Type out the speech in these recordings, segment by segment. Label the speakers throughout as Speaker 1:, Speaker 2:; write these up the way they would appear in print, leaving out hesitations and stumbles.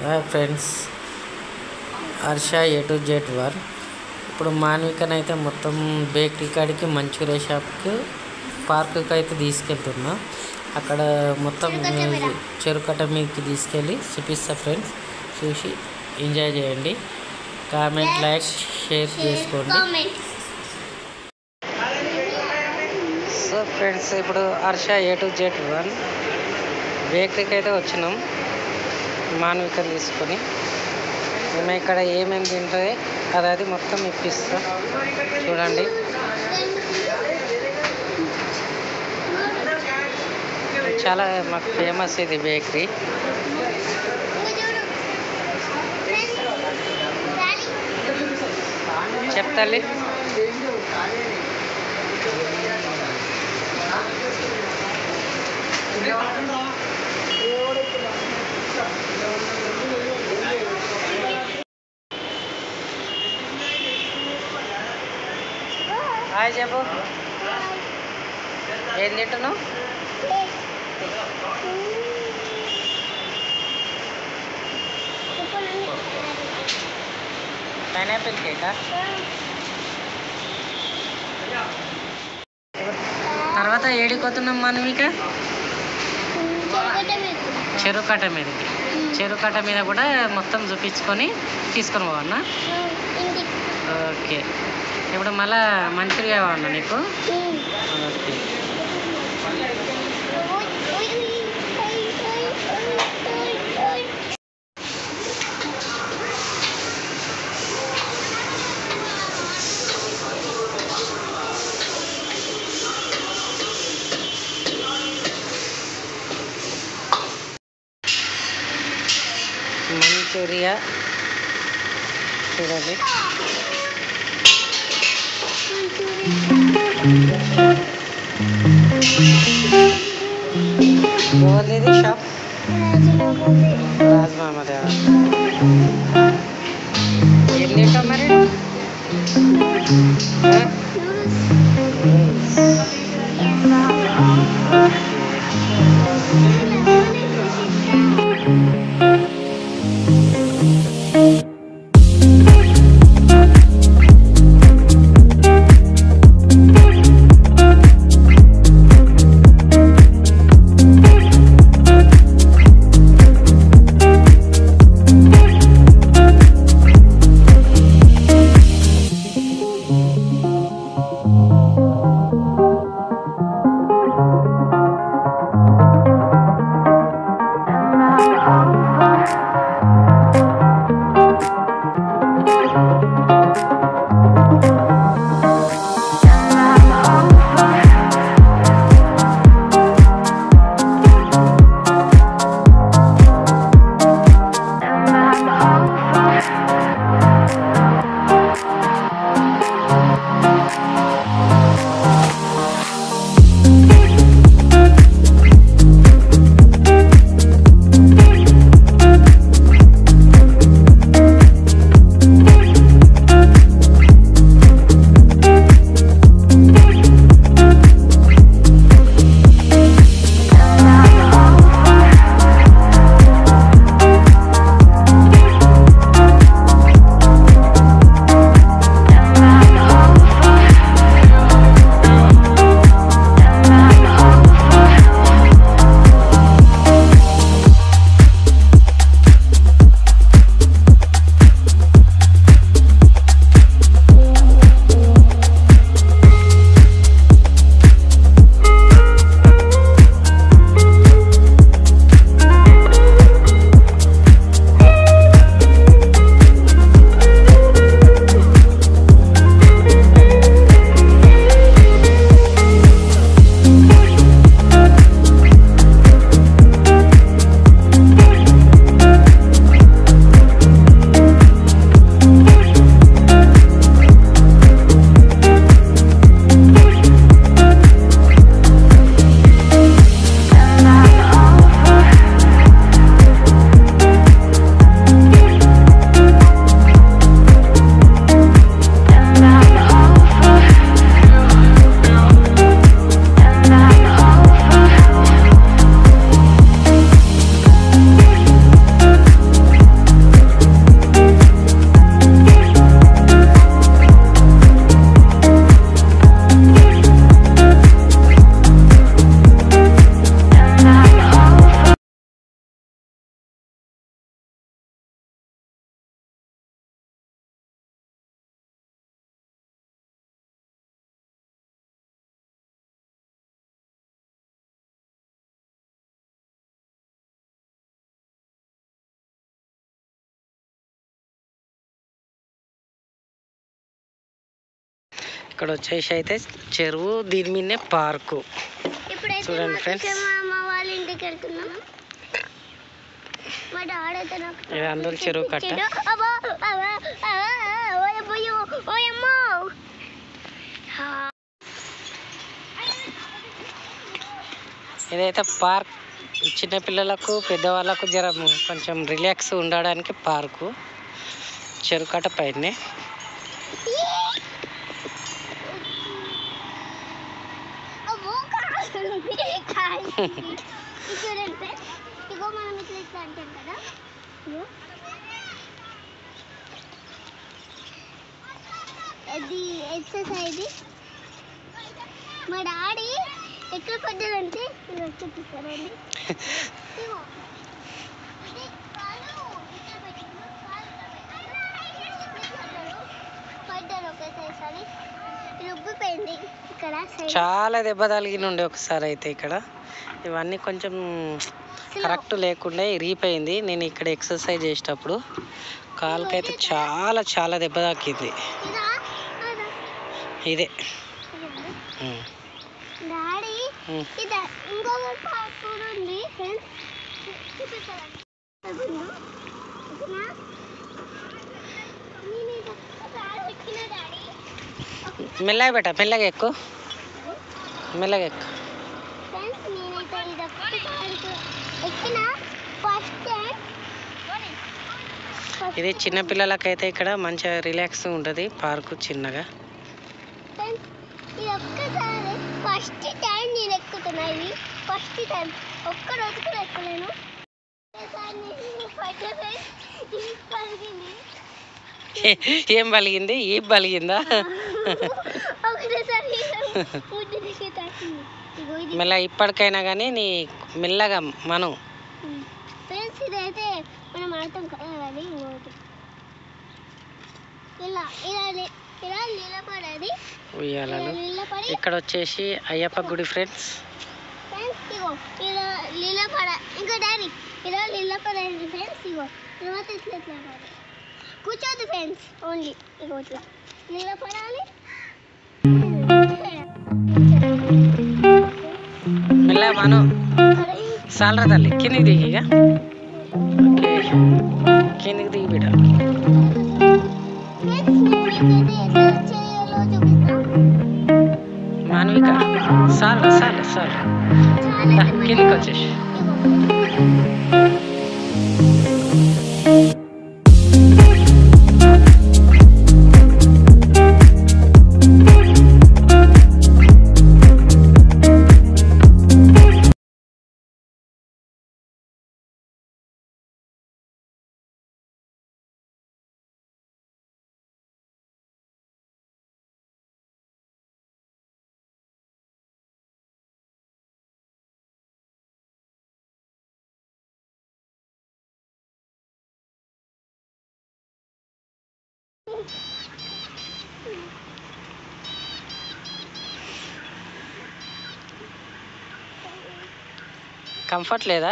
Speaker 1: Hi friends, Harsha A to Z వర్. ఇప్పుడు మాన్వికనైతే మొత్తం bakery కాడికి మంచూరియా షాప్కి పార్కుకి అయితే తీసుకెళ్తున్నా. అక్కడ మొత్తం చెరుకట్ట మీదకి తీసుకెళ్ళి చూపిస్తా ఫ్రెండ్స్. చూసి ఎంజాయ్ చేయండి. కామెంట్, లైక్, షేర్ చేసుకోండి. సో ఫ్రెండ్స్, ఇప్పుడు Harsha A to Z one బేకరీకి అయితే వచ్చినాం మాన్విక తీసుకొని. మేము ఇక్కడ ఏమేమి తింటుంది అది మొత్తం ఇప్పిస్తాం. చూడండి, చాలా మాకు ఫేమస్ ఇది బేకరీ. చెప్తాలి. హాయ్ చెప్పు, ఏం తింటున్నావు? పైనాపిల్ కేకా? తర్వాత ఏడిపోతున్నాం మాన్విక? చెరుకట్ట మీదకి. చెరుకట్ట మీద కూడా మొత్తం చూపించుకొని తీసుకొని పోవన్నా? ఓకే. ఇప్పుడు మళ్ళా మంచూరియా కావాలన్నా నీకు? ఓకే. మంచూరియా చూడండి. ఎవరిది షాప్? రాజ్ మహమ్మద్. ఏం తింటావు మరి? ఇక్కడ వచ్చేసి అయితే చెరువు, దీని మీదనే పార్కు. చూడండి ఫ్రెండ్స్, ఇది అందరూ చెరువు కట్ట. ఇదైతే పార్క్, చిన్నపిల్లలకు పెద్దవాళ్ళకు జర కొంచెం రిలాక్స్ ఉండడానికి పార్కు. చెరువు కట్ట పైనే
Speaker 2: అది ఎక్సర్సైజ్. మా డాడీ ఎట్లా పడ్డాడంటే చూపిస్తారండి. పడ్డారు ఒకేసారి రుబ్బిపోయింది. ఇక్కడ
Speaker 1: చాలా దెబ్బ తగిలిండే ఒకసారి అయితే. ఇక్కడ ఇవన్నీ కొంచెం కరెక్ట్ లేకుండా ఇరిగిపోయింది. నేను ఇక్కడ ఎక్సర్సైజ్ చేసేటప్పుడు కాలుకైతే చాలా చాలా దెబ్బ తాకింది. ఇదే
Speaker 2: డాడీ ఇంకొక పార్క్ ఉంది
Speaker 1: మెల్లగా పెట్ట, మెల్లగా ఎక్కువ, మెల్లగా ఎక్కువ. ఇది చిన్నపిల్లలకైతే ఇక్కడ మంచిగా రిలాక్స్ ఉంటుంది పార్కు చిన్నగా.
Speaker 2: ఫస్ట్ టైం నేను ఎక్కుతున్నా. ఇది ఫస్ట్ టైం, ఒక్క రోజు కూడా ఎక్కలేను.
Speaker 1: ఏం బలిగింది? ఈ బలిగిందా? మెల్ల ఇప్పటికైనా కానీ నీ మెల్లగా మనం
Speaker 2: ఫ్రెండ్స్, ఇదైతే మనం ఆడతాం కదా, అది ఇలా ఇలా ఇలా నిలబడేది
Speaker 1: ఉయ్యాలలు. ఇక్కడ వచ్చేసి అయ్యప్ప గుడి ఫ్రెండ్స్.
Speaker 2: ఇగో ఇలా నిలబడ, ఇంకా డాడీ ఇలా నిలబడేది ఫ్రెండ్స్. ఇగో తర్వాత ఇట్లా ఇట్లా కూర్చోదు ఫ్రెండ్స్, ఓన్లీ ఇగో ఇట్లా నిలబడాలి.
Speaker 1: మెల్ల మనం సాలరా తల్లి, కిందికి దిగి, ఇక ఓకే, కిందికి దిగి బిడ్డ. మాన్విక సార్ సార్ సార్ కిందికి వచ్చేసి. కంఫర్ట్ లేదా?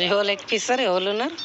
Speaker 1: ఎవరు ఎక్కిస్తారు? ఎవరు ఉన్నారు?